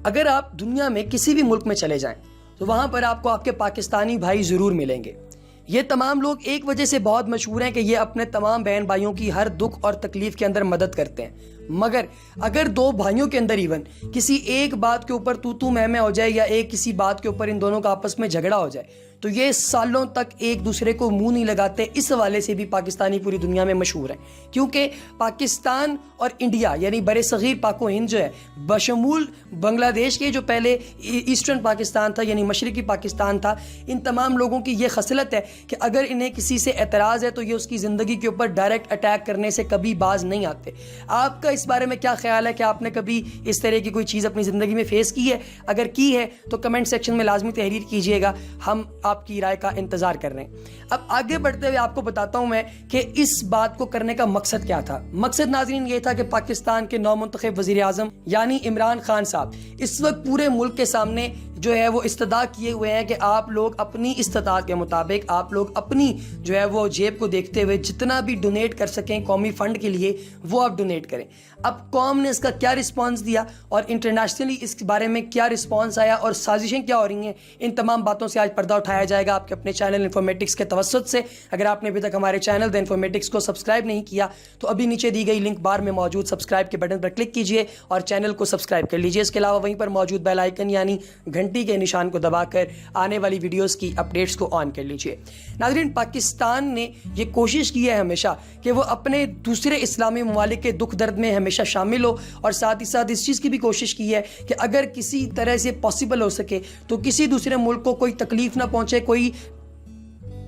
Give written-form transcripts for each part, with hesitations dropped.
اگر آپ دنیا میں کسی بھی ملک میں چلے جائیں تو وہاں پر آپ کو آپ کے پاکستانی بھائی ضرور ملیں گے. یہ تمام لوگ ایک وجہ سے بہت مشہور ہیں کہ یہ اپنے تمام بہن بھائیوں کی ہر دکھ اور تکلیف کے اندر مدد کرتے ہیں. مگر اگر دو بھائیوں کے اندر ایون کسی ایک بات کے اوپر تو میں ہو جائے یا ایک کسی بات کے اوپر ان دونوں کا آپس میں جھگڑا ہو جائے تو یہ سالوں تک ایک دوسرے کو منہ نہیں لگاتے. اس حوالے سے بھی پاکستانی پوری دنیا میں مشہور ہیں کیونکہ پاکستان اور انڈیا یعنی بر صغیر پاک و ہند جو ہے بشمول بنگلہ دیش کے جو پہلے ایسٹرن پاکستان تھا یعنی مشرقی پاکستان تھا، ان تمام لوگوں کی یہ خصلت ہے کہ اگر انہیں کسی سے اعتراض ہے تو یہ اس کی زندگی کے اوپر ڈائریکٹ اٹیک کرنے سے کبھی باز نہیں آتے. آپ کا اس بارے میں کیا خیال ہے کہ آپ نے کبھی اس طرح کی کوئی چیز اپنی زندگی میں فیس کی ہے؟ اگر کی ہے تو کمنٹ سیکشن میں لازمی تحریر کیجئے گا، ہم آپ کی رائے کا انتظار کر رہے ہیں. اب آگے بڑھتے ہوئے آپ کو بتاتا ہوں میں کہ اس بات کو کرنے کا مقصد کیا تھا. مقصد ناظرین یہ تھا کہ پاکستان کے نو منتخب وزیر اعظم یعنی عمران خان صاحب اس وقت پورے ملک کے سامنے جو ہے وہ استدعا کیے ہوئے ہیں کہ آپ لوگ اپنی استطاعت کے مطابق آپ لوگ اپنی جو ہے وہ جیب کو دیکھتے ہوئے جتنا بھی ڈونیٹ کر سکیں قومی فنڈ کے لیے وہ آپ ڈونیٹ کریں. اب قوم نے اس کا کیا رسپانس دیا اور انٹرنیشنلی اس بارے میں کیا رسپانس آیا اور سازشیں کیا ہو رہی ہیں، ان تمام باتوں سے آج پردہ اٹھایا جائے گا آپ کے اپنے چینل انفارمیٹکس کے توسط سے. اگر آپ نے ابھی تک ہمارے چینل دی انفارمیٹکس کو سبسکرائب نہیں کیا تو ابھی نیچے دی گئی لنک بار میں موجود سبسکرائب کے بٹن پر کلک کیجئے اور چینل کو سبسکرائب کر لیجئے. اس کے علاوہ وہیں پر موجود بیل آئیکن یعنی گھنٹی کے نشان کو دبا کر آنے والی ویڈیوز کی اپڈیٹس کو آن کر لیجئے. ناظرین، پاکستان نے یہ کوشش کی ہے ہمیشہ کہ وہ اپنے دوسرے اسلامی ممالک کے دکھ درد میں ہمیشہ شامل ہو اور ساتھ ہی ساتھ اس چیز کی بھی کوشش کی ہے کہ اگر کسی طرح سے پاسبل ہو سکے تو کسی دوسرے ملک کو کوئی تکلیف نہ پہنچے، کوئی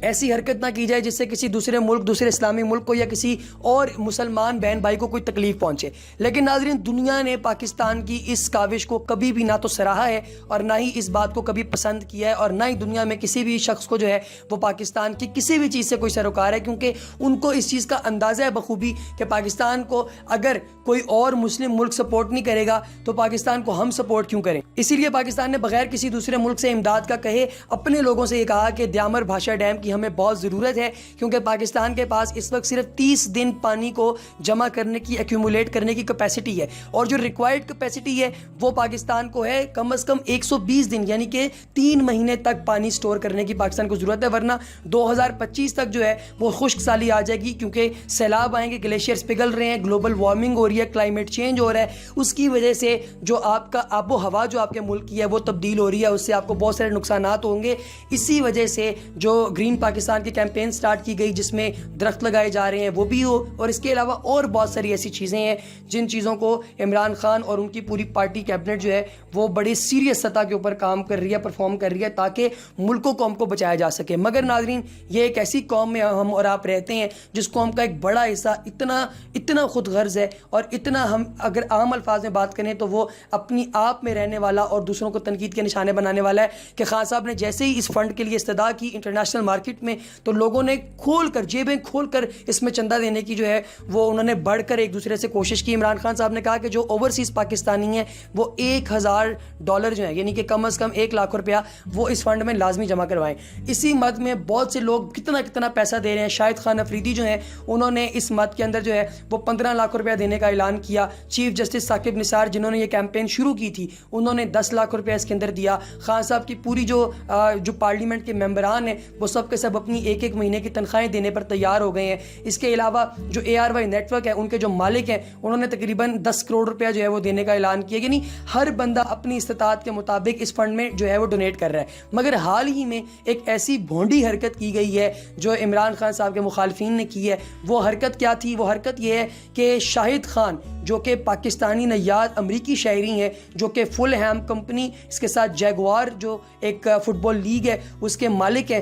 ایسی حرکت نہ کی جائے جس سے کسی دوسرے ملک، دوسرے اسلامی ملک کو یا کسی اور مسلمان بہن بھائی کو کوئی تکلیف پہنچے. لیکن ناظرین، دنیا نے پاکستان کی اس کاوش کو کبھی بھی نہ تو سراہا ہے اور نہ ہی اس بات کو کبھی پسند کیا ہے اور نہ ہی دنیا میں کسی بھی شخص کو جو ہے وہ پاکستان کی کسی بھی چیز سے کوئی سروکار ہے، کیونکہ ان کو اس چیز کا اندازہ ہے بخوبی کہ پاکستان کو اگر کوئی اور مسلم ملک سپورٹ نہیں کرے گا تو پاکستان کو ہم سپورٹ کیوں کریں. اسی لیے پاکستان نے بغیر کسی دوسرے ملک سے امداد کا کہے اپنے لوگوں سے یہ کہا کہ دیامر بھاشا ڈیم کی ہمیں بہت ضرورت ہے، کیونکہ پاکستان کے پاس اس وقت صرف 30 دن پانی کو جمع کرنے کی، ایکیومولیٹ کرنے کی کیپیسٹی ہے اور جو ریکوائرڈ کیپیسٹی ہے وہ پاکستان کو ہے کم از کم 120 دن یعنی کہ 3 مہینے تک پانی سٹور کرنے کی پاکستان کو ضرورت ہے، ورنہ 2025 تک جو ہے وہ خشک سالی آ جائے گی، کیونکہ سیلاب آئیں گے، گلیشیئرز پگھل رہے ہیں، گلوبل وارمنگ ہو رہی ہے، کلائمیٹ چینج ہو رہا ہے، اس کی وجہ سے جو آپ کا آب و ہوا جو آپ کے ملک کی ہے وہ تبدیل ہو رہی ہے، اس سے آپ کو بہت سارے نقصانات ہوں گے. اسی وجہ سے جو گرین پاکستان کی کیمپین سٹارٹ کی گئی جس میں درخت لگائے جا رہے ہیں وہ بھی ہو، اور اس کے علاوہ اور بہت ساری ایسی چیزیں ہیں جن چیزوں کو عمران خان اور ان کی پوری پارٹی کیبنٹ جو ہے وہ بڑی سیریس سطح کے اوپر کام کر رہی ہے، پرفارم کر رہی ہے تاکہ ملک و قوم کو بچایا جا سکے. مگر ناظرین، یہ ایک ایسی قوم میں ہم اور آپ رہتے ہیں جس قوم کا ایک بڑا حصہ اتنا خود غرض ہے اور اتنا، ہم اگر عام الفاظ میں بات کریں تو وہ اپنی آپ میں رہنے والا اور دوسروں کو تنقید کے نشانے بنانے والا ہے کہ خان صاحب نے جیسے ہی اس فنڈ کے لیے استدعا کی انٹرنیشنل مارکیٹ میں تو لوگوں نے کھول کر جیبیں کھول کر اس میں چندہ دینے کی جو ہے وہ انہوں نے بڑھ کر ایک دوسرے سے کوشش کی. عمران خان صاحب نے کہا کہ جو اوورسیز پاکستانی ہیں وہ $1000 جو ہیں یعنی کہ کم از کم 1 لاکھ روپیہ وہ اس فنڈ میں لازمی جمع کروائیں. اسی مد میں بہت سے لوگ کتنا پیسہ دے رہے ہیں. شاہد خان افریدی جو ہیں انہوں نے اس مد کے اندر جو ہے وہ 15 لاکھ روپیہ دینے کا اعلان کیا. چیف جسٹس ثاقب نثار جنہوں نے یہ کیمپین شروع کی تھی انہوں نے 10 لاکھ روپیہ اس کے اندر دیا. خان صاحب کی پوری جو پارلیمنٹ کے ممبران ہیں وہ سب کے سب اپنی ایک مہینے کی تنخواہیں دینے پر تیار ہو گئے ہیں. اس کے علاوہ جو ARY نیٹ ورک ہے ان کے جو مالک ہیں انہوں نے تقریباً 10 کروڑ روپیہ جو ہے وہ دینے کا اعلان کیا. یعنی ہر بندہ اپنی استطاعت کے مطابق اس فنڈ میں جو ہے وہ ڈونیٹ کر رہا ہے. مگر حال ہی میں ایک ایسی بھونڈی حرکت کی گئی ہے جو عمران خان صاحب کے مخالفین نے کی ہے. وہ حرکت کیا تھی؟ وہ حرکت یہ ہے کہ شاہد خان جو کہ پاکستانی نیاد امریکی شہری ہیں، جو کہ فل ہیم کمپنی، اس کے ساتھ جیگوار جو ایک فٹ بال لیگ ہے اس کے مالک ہیں،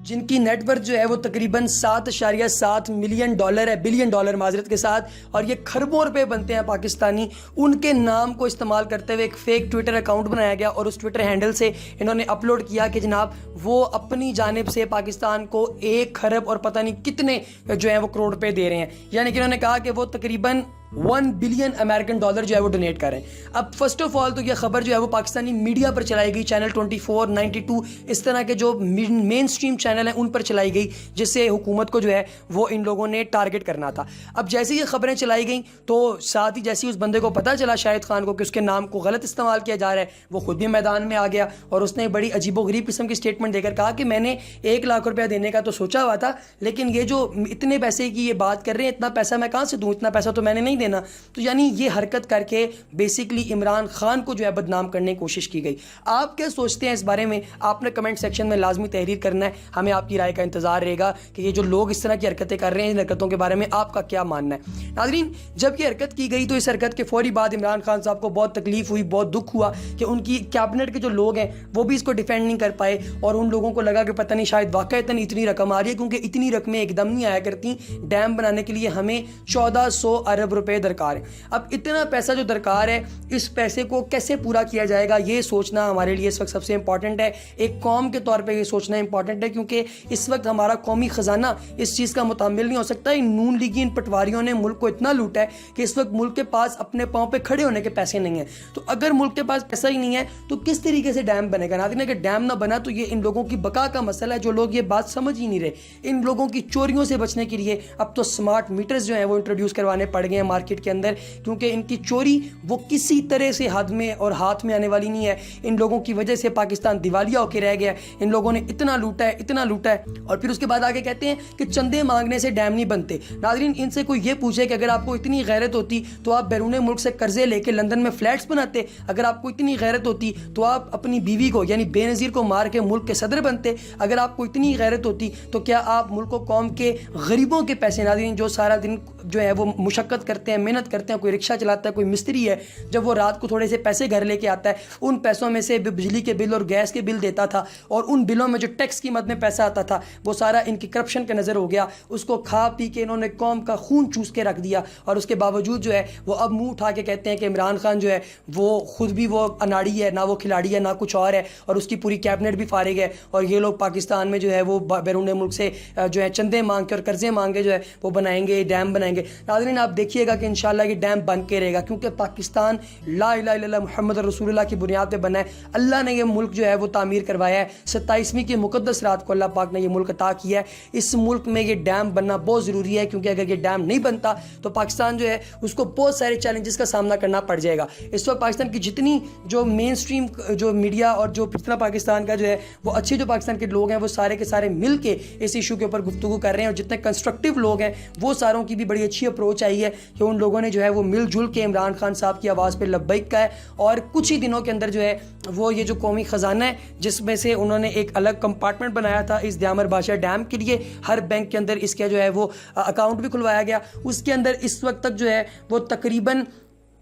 جن کی نیٹ ورتھ جو ہے وہ تقریباً $7.7 ملین ہے، بلین ڈالر معذرت کے ساتھ، اور یہ کھربوں روپے بنتے ہیں پاکستانی. ان کے نام کو استعمال کرتے ہوئے ایک فیک ٹویٹر اکاؤنٹ بنایا گیا اور اس ٹویٹر ہینڈل سے انہوں نے اپلوڈ کیا کہ جناب وہ اپنی جانب سے پاکستان کو 1 کھرب اور پتہ نہیں کتنے جو ہیں وہ کروڑ روپے دے رہے ہیں. یعنی کہ انہوں نے کہا کہ وہ تقریباً $1 بلین امریکن ڈالر جو ہے وہ ڈونیٹ کر رہے ہیں. اب فرسٹ آف آل تو یہ خبر جو ہے وہ پاکستانی میڈیا پر چلائی گئی, چینل 24, 92 اس طرح کے جو مین اسٹریم چینل ہیں ان پر چلائی گئی, جس سے حکومت کو جو ہے وہ ان لوگوں نے ٹارگٹ کرنا تھا. اب جیسے یہ خبریں چلائی گئیں تو ساتھ ہی جیسے اس بندے کو پتہ چلا شاہد خان کو کہ اس کے نام کو غلط استعمال کیا جا رہا ہے, وہ خود بھی میدان میں آ گیا اور اس نے بڑی عجیب و غریب قسم کی اسٹیٹمنٹ دے کر کہا کہ میں نے 1 لاکھ روپیہ دینے کا تو سوچا ہوا تھا, لیکن یہ جو اتنے پیسے کی یہ بات کر رہے ہیں, اتنا پیسہ میں کہاں سے دوں, اتنا پیسہ تو میں نے نہیں دینا. تو یعنی یہ حرکت کر کے بیسکلی عمران خان کو جو ہے بدنام کرنے کی کوشش کی گئی. آپ کیا سوچتے ہیں اس بارے میں؟ آپ نے کمنٹ سیکشن میں لازمی تحریر کرنا ہے, ہمیں آپ کی رائے کا انتظار رہے گا کہ یہ جو لوگ اس طرح کی حرکتیں کر رہے ہیں ان حرکتوں کے بارے میں آپ کا کیا ماننا ہے. ناظرین, جب یہ حرکت کی گئی تو اس حرکت کے فوری بعد عمران خان صاحب کو بہت تکلیف ہوئی, بہت دکھ ہوا کہ ان کی کیبنٹ کے جو لوگ ہیں وہ بھی اس کو ڈیفینڈ نہیں کر پائے, اور ان لوگوں کو لگا کہ پتہ نہیں شاید واقعتاً اتنی رقم آ رہی ہے, کیونکہ اتنی رقمیں ایک دم نہیں آیا کرتی. ڈیم بنانے کے لیے ہمیں 1400 ارب روپے درکار ہے. اب اتنا پیسہ جو درکار ہے, اس پیسے کو کیسے پورا کیا جائے گا یہ سوچنا ہمارے لیے اس وقت سب سے امپورٹنٹ ہے. ایک قوم کے طور پہ یہ سوچنا امپورٹنٹ ہے, کیونکہ اس وقت ہمارا قومی خزانہ اس چیز کا متحمل نہیں ہو سکتا. ان نون لیگی ان پٹواریوں نے ملک کو اتنا لوٹا ہے کہ اس وقت ملک کے پاس اپنے پاؤں پہ کھڑے ہونے کے پیسے نہیں ہیں. تو اگر ملک کے پاس پیسہ ہی نہیں ہے تو کس طریقے سے ڈیم بنے گا؟ ناظرین, اگر ڈیم نہ بنا تو یہ ان لوگوں کی بقا کا مسئلہ ہے, جو لوگ یہ بات سمجھ ہی نہیں رہے. ان لوگوں کی چوریوں سے بچنے کے لیے اب تو سمارٹ میٹرز جو ہیں وہ انٹروڈیوس کروانے پڑ گئے ہیں مارکیٹ کے اندر, کیونکہ ان کی چوری وہ کسی طرح سے حد میں اور ہاتھ میں آنے والی نہیں ہے. ان لوگوں کی وجہ سے پاکستان دیوالیہ ہو کے رہ گیا ہے. ان لوگوں نے اتنا لوٹا ہے, اتنا لوٹا ہے, اور پھر اس کے بعد آگے کہتے ہیں کہ چندے مانگنے سے ڈیم نہیں بنتے. ناظرین, ان سے کوئی یہ پوچھے کہ اگر آپ کو اتنی غیرت ہوتی تو آپ بیرون ملک سے قرضے لے کے لندن میں فلیٹس بناتے. اگر آپ کو اتنی غیرت ہوتی تو آپ اپنی بیوی کو یعنی بے نظیر کو مار کے ملک کے صدر بنتے. اگر آپ کو اتنی غیرت ہوتی تو کیا آپ ملک و قوم کے غریبوں کے پیسے, ناظرین جو سارا دن جو ہے وہ مشقت کرتے ہیں, محنت کرتے ہیں, کوئی رکشہ چلاتا ہے, کوئی مستری ہے, جب وہ رات کو تھوڑے سے پیسے گھر لے کے آتا ہے, ان پیسوں میں سے بجلی کے بل اور گیس کے بل دیتا تھا, اور ان بلوں میں جو ٹیکس کی مد میں پیسہ آتا تھا وہ سارا ان کی کرپشن کا نظر ہو گیا. اس کو کھا پی کے انہوں نے قوم کا خون چوس کے رکھ دیا, اور اس کے باوجود جو ہے وہ اب منہ اٹھا کے کہتے ہیں کہ عمران خان جو ہے وہ خود بھی وہ اناڑی ہے, نہ وہ کھلاڑی ہے, نہ کچھ اور ہے, اور اس کی پوری کیبنٹ بھی فارغ ہے, اور یہ لوگ پاکستان میں جو ہے وہ بیرون ملک سے جو ہے چندے مانگ کے اور قرضے مانگ کے جو ہے وہ بنائیں گے, ڈیم بنائیں گے. ناظرین, آپ دیکھیے گا کہ انشاءاللہ یہ ڈیم بن کے رہے گا, کیونکہ پاکستان لا الہ الا اللہ محمد رسول اللہ کی بنیاد پہ بنا ہے. اللہ نے یہ ملک جو ہے وہ تعمیر کروایا ہے. 27ویں کی مقدس رات کو اللہ پاک نے یہ ملک عطا کیا ہے. اس ملک میں یہ ڈیم بننا بہت ضروری ہے, کیونکہ اگر یہ ڈیم نہیں بنتا تو پاکستان جو ہے اس کو بہت سارے چیلنجز کا سامنا کرنا پڑ جائے گا. اس وقت پاکستان کی جتنی جو مین اسٹریم جو میڈیا اور جو پچھلا پاکستان کا جو ہے وہ اچھے جو پاکستان کے لوگ ہیں وہ سارے کے سارے مل کے اس ایشو کے اوپر گفتگو کر رہے ہیں, اور جتنے کنسٹرکٹیو لوگ ہیں وہ ساروں کی بھی بڑی اچھی اپروچ آئی ہے کہ ان لوگوں نے جو ہے وہ مل جل کے عمران خان صاحب کی آواز پہ لبیک کا ہے, اور کچھ ہی دنوں کے اندر جو ہے وہ یہ جو قومی خزانہ ہے جس میں سے انہوں نے ایک الگ کمپارٹمنٹ بنایا تھا اس دیامر بادشاہ ڈیم کے لیے, ہر بینک کے اندر اس کا جو ہے وہ اکاؤنٹ بھی کھلوایا گیا. اس کے اندر اس وقت تک جو ہے وہ تقریباً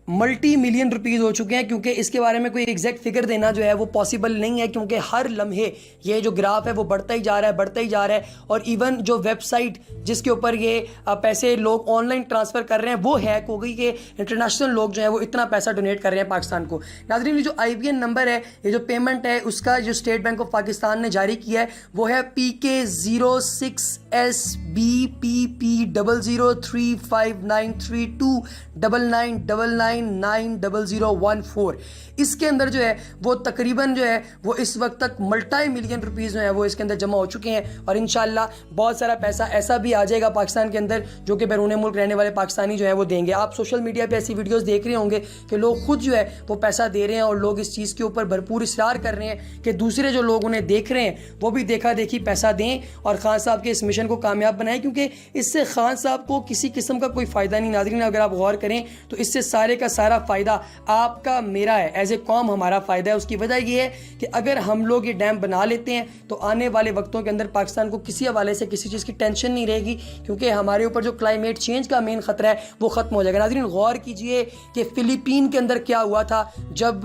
ملٹی ملین روپیز ہو چکے ہیں, کیونکہ اس کے بارے میں کوئی ایگزیکٹ فگر دینا جو ہے وہ پاسبل نہیں ہے, کیونکہ ہر لمحے یہ جو گراف ہے وہ بڑھتا ہی جا رہا ہے, بڑھتا ہی جا رہا ہے. اور ایون جو ویب سائٹ جس کے اوپر یہ پیسے لوگ آن لائن ٹرانسفر کر رہے ہیں وہ ہیک ہو گئی کہ انٹرنیشنل لوگ جو ہیں وہ اتنا پیسہ ڈونیٹ کر رہے ہیں پاکستان کو. ناظرین, یہ جو IBN نمبر ہے, یہ جو پیمنٹ ہے اس کا جو اسٹیٹ بینک آف پاکستان نے جاری کیا ہے وہ ہے PK06SBPP0035932999990014. اس کے اندر جو ہے وہ تقریباً جو ہے وہ اس وقت تک ملٹی ملین روپیز جو ہیں وہ اس کے اندر جمع ہو چکے ہیں, اور انشاءاللہ بہت سارا پیسہ ایسا بھی آ جائے گا پاکستان کے اندر جو کہ بیرون ملک رہنے والے پاکستانی جو ہیں وہ دیں گے. آپ سوشل میڈیا پہ ایسی ویڈیوز دیکھ رہے ہوں گے کہ لوگ خود جو ہے وہ پیسہ دے رہے ہیں, اور لوگ اس چیز کے اوپر بھرپور اصرار کر رہے ہیں کہ دوسرے جو لوگ انہیں دیکھ رہے ہیں وہ بھی دیکھا دیکھی پیسہ دیں اور خان صاحب کے اس مشن کو کامیاب بنائیں, کیونکہ اس سے خان صاحب کو کسی قسم کا کوئی فائدہ نہیں. ناظرین, اگر آپ غور کریں تو اس سے سارے کا سارا فائدہ آپ کا میرا ہے, ایز اے قوم ہمارا فائدہ ہے. اس کی وجہ یہ ہے کہ اگر ہم لوگ یہ ڈیم بنا لیتے ہیں تو آنے والے وقتوں کے اندر پاکستان کو کسی حوالے سے کسی چیز کی ٹینشن نہیں رہے گی, کیونکہ ہمارے اوپر جو کلائمیٹ چینج کا مین خطرہ ہے وہ ختم ہو جائے گا. ناظرین, غور کیجئے کہ فلپین کے اندر کیا ہوا تھا جب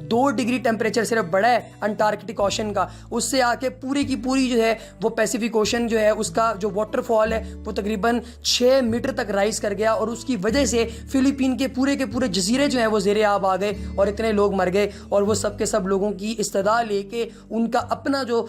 2 ڈگری ٹیمپریچر صرف بڑھا ہے انٹارکٹک اوشن کا, اس سے آ کے پوری کی پوری جو ہے وہ پیسیفک اوشن جو ہے اس کا جو واٹر فال ہے وہ تقریباً 6 میٹر تک رائز کر گیا, اور اس کی وجہ سے فلپین کے پورے جزیرے جو ہیں وہ زیر آب آ گئے اور اتنے لوگ مر گئے, اور وہ سب کے سب لوگوں کی استدعا لے کے ان کا اپنا جو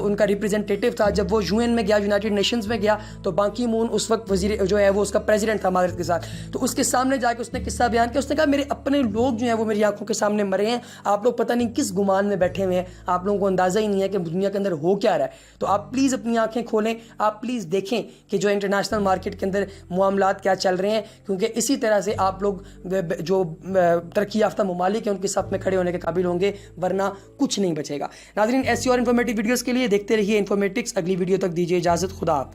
ان کا ریپریزنٹیٹیو تھا, جب وہ UN میں گیا, یونائٹڈ نیشنز میں گیا, تو بان کی مون اس وقت وزیر جو ہے وہ اس کا پریزیڈنٹ تھا معذرت کے ساتھ, تو اس کے سامنے جا کے اس نے قصہ بیان کیا. اس نے کہا میرے اپنے لوگ جو ہیں وہ میری آنکھوں کے سامنے مرے ہیں, آپ لوگ پتہ نہیں کس گمان میں بیٹھے ہوئے ہیں, آپ لوگوں کو اندازہ ہی نہیں ہے کہ دنیا کے اندر ہو کیا رہا ہے. تو آپ پلیز اپنی آنکھیں کھولیں, آپ پلیز دیکھیں کہ جو انٹرنیشنل مارکیٹ کے اندر معاملات کیا چل رہے ہیں, کیونکہ اسی طرح سے آپ لوگ جو ترقی یافتہ ممالک ہیں ان کے صف میں کھڑے ہونے کے قابل ہوں گے, ورنہ کچھ نہیں بچے گا. ناظرین, ایسی اور انفارمیٹیو ویڈیوز کے لیے دیکھتے رہیے انفارمیٹکس. اگلی ویڈیو تک دیجیے اجازت, خدا حافظ.